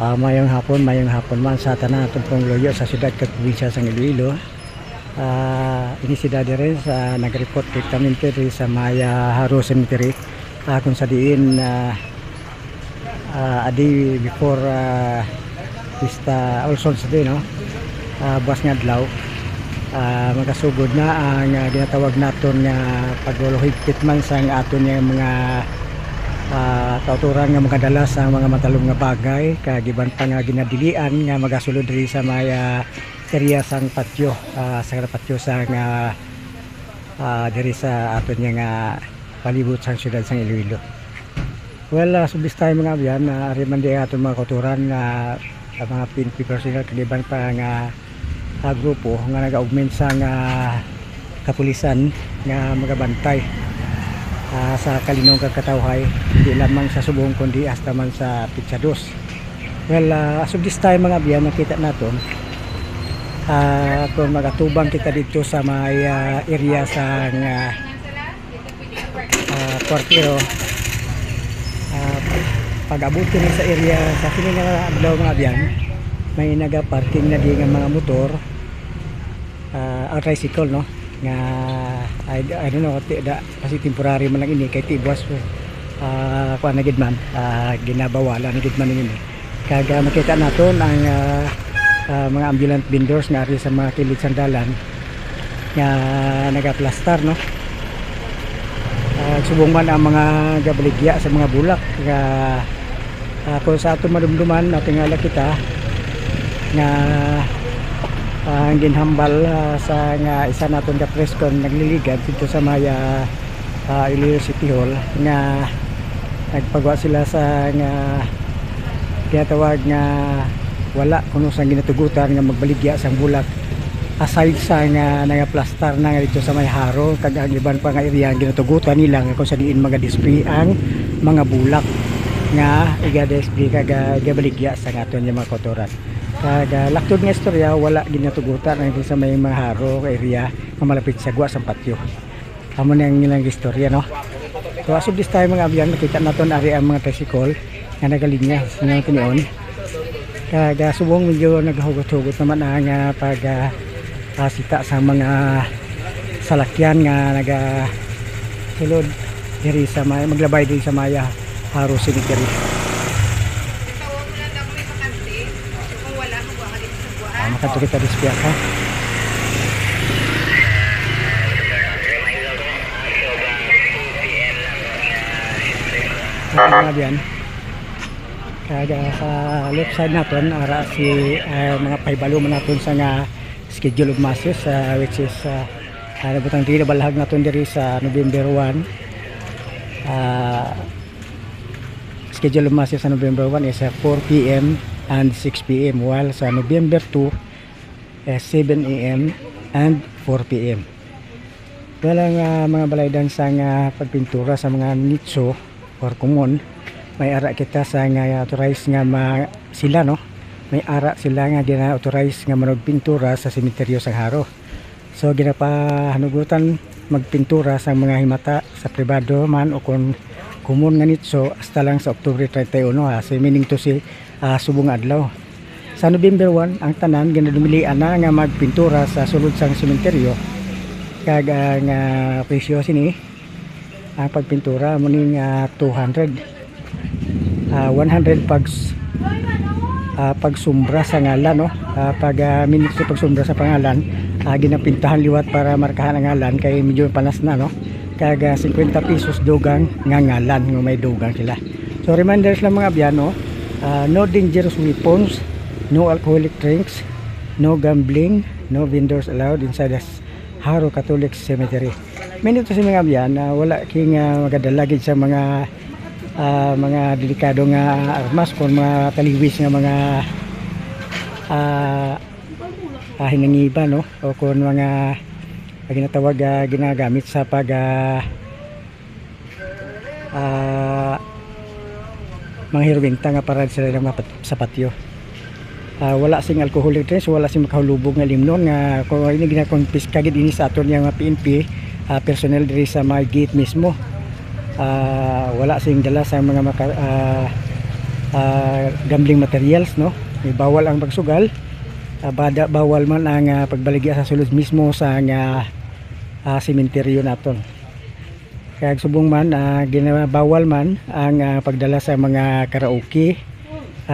Mayong hapon man sa tanan atong pong loyo sa siyudad kag probinsya sa Iloilo. Ini si Daddy rin sa nag-report directamente rin sa Maya Haro Cemetery kung sa diin a day before Pista All Souls Day, no? Buwas nga adlaw magkasugod na ang ginatawag naton nga pagluluhigpit man sa aton nga mga kauturan nga makadala sa mga matalong nga bagay kagiban pa nga ginadilian nga magasulod diri sa Maya area sang patio sa patio sa nga diri sa aton nga palibot sang syudad sang Iloilo. Well, subis tayo mga abyan ari man di aton mga kauturan nga mga PNP personnel kagiban pa nga grupo nga nag-augment sa nga kapulisan nga magabantay sa kalinong kagkatawhay, hindi lamang sa subong kundi hasta man sa Pitsados. Well, as of this time mga biyan, nakita natin kung magatubang kita dito sa may area sa kwartero, pag-abutin sa area sa kini nga adlaw mga biyan, may naga-parking na di nga mga motor o tricycle, no? Nga I don't know kasi temporary man lang ini kay tibwas kuan na gid man ginabawala na gid man ini kaga makita naton ang mga ambulant vendors nga ari sa mga kilid sandalan nga nagaplastar, no? Subong man ang mga gabaligya sa mga bulak nga kung sa aton madumduman natingala kita nga ang ginhambal sa nga isa naton ka preskon nagliligad dito sa Maya Iloilo City Hall nga nagpagawa sila sa nga tinatawag nga wala kuno sang ginatugutan nga magbaligya sang bulak aside sa nga nagaplastar na nga dito sa may haro kag ang iban pa nga area ginatugutan nila nga kung sa diin mga display ang mga bulak nga iga-display kag gabaligya sa aton nga mga kotoran. Laktod nga istorya wala ginatugutan ang sa may mga haro area nga malapit sa guwa sa patio. Amo na ang ilang istorya, no? So as of this time mga abyan, nakita naton ari ang mga tricycle nga nagalinya sa nga tinion. Kag subong medyo naghugot-hugot naman ang pag sita sa mga salakyan nga naga sulod diri sa Maya, maglabay diri sa Maya Haro Cemetery. Makato kita dispiak ha. Mga biyan. Kaya sa left side natin ara si mga paibalo man natin sa nga schedule of masses which is butang diri balahag natin diri sa November 1. Schedule of masses sa November 1 is 4 PM and 6 PM while sa November 2 7 AM and 4 PM. Walang mga balaydan sa pagpintura sa mga nicho or common may ara kita sa nga authorized nga sila, no? May ara sila nga gina-authorize nga managpintura sa sementeryo sa Haro. So ginapahanugutan magpintura sa mga himata sa pribado man o kung common nga nicho hasta lang sa October 31 so meaning to si subong adlaw. Sa November 1 ang tanan ginadumilian na nga magpintura sa sulod sang sementeryo kag nga presyo sini ang pagpintura mo ning 200 100 pagsumbra sa ngalan, no? Pag minutes pagsumbra sa pangalan ginapintahan liwat para markahan ang ngalan kay medyo panas na, no? Kag 50 pesos dugang nga ngalan nga may dugang sila. So reminders lang mga biyano, no dangerous weapons, no alcoholic drinks, no gambling, no vendors allowed inside the Haro Catholic Cemetery. Minito sa mga biyan wala king magadalagid sa mga delikado nga armas kung mga taliwis nga mga hinangiba, no? O kung mga ginatawag ginagamit sa pag mga hirbinta nga para sila sa patio. Wala sing alcoholic drinks, wala sing makahulubog nga limnon nga kung ini ginakonfiska gid ini sa aton nga PNP personnel diri sa my gate mismo. Wala sing dala sa mga gambling materials, no. May bawal ang pagsugal, bawal man ang pagbaligya sa sulod mismo sa sementeryo naton. Kaya subong man ginabawal man ang pagdala sa mga karaoke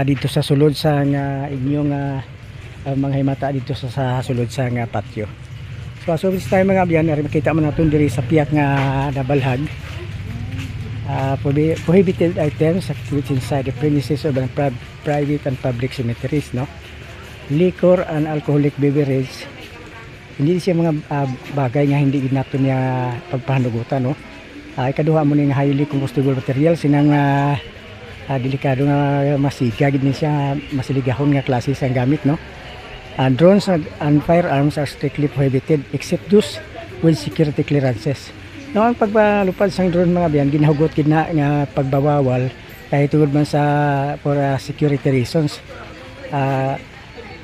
dito sa sulod sa inyong mga himata dito sa sulod sa patio. So this time mga biyan, makita mo natin diri sa piyak nga nabalhag. Prohibited items activities inside the premises of private and public cemeteries, no. Liquor and alcoholic beverage, hindi siya mga bagay nga hindi nato niya pagpahanugutan, no. Ikaduha mo ning highly combustible materials, sinang delikado nga masiga gid ni siya, masiligahon nga klase sang gamit, no. Drones and firearms are strictly prohibited except those with security clearances. No, ang pagpalupad sang drone mga biyan, ginahugot gid na nga pagbawawal kahit tungod man sa for security reasons.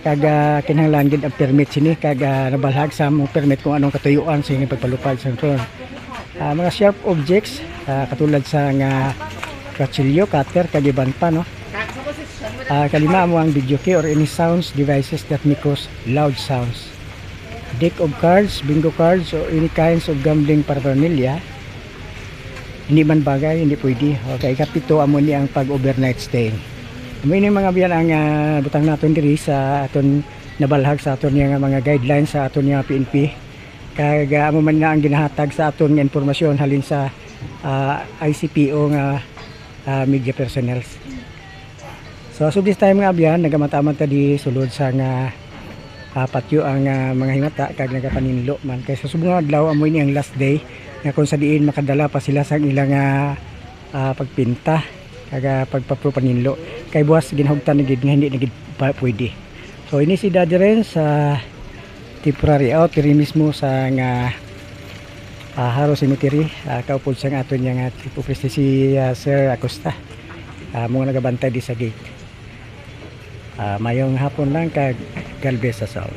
Kaga kinahanglan gid ang permit sini, kaga nabalhag sa mo permit kung anong katuyuan sa inyong pagpalupad sang drone. Mga sharp objects katulad sa nga kutsilyo, cutter, kagiban pa, no. Kalima mo ang video key or any sounds devices that make loud sounds. Deck of cards, bingo cards, or any kinds of gambling paraphernalia, hindi man bagay, hindi pwede. Okay, kapito amo ni ang pag-overnight staying. May ni mga biyan ang butang naton diri sa aton nabalhag sa aton nga mga guidelines sa aton nga PNP. Kaya amo man na ang ginahatag sa aton nga impormasyon halin sa ICPO nga media personnel. So this time nga biyan, nagamata-mata di sulod sa nga patio ang mga himata kag nagapaninlo man. Kaya sa subong adlaw amoy ni ang last day nga kung sa diin makadala pa sila sa ilang pagpinta kag pagpapropaninlo. Kay buwas ginahugtan gid nga hindi gid pwede. So ini si Daddy Ren sa temporary out diri mismo sa nga Haro Cemetery. Kaupod sa aton nga ipopreste si Sir Acosta. Mga nagabantay di sa gate. Mayong hapon lang kag God bless us all.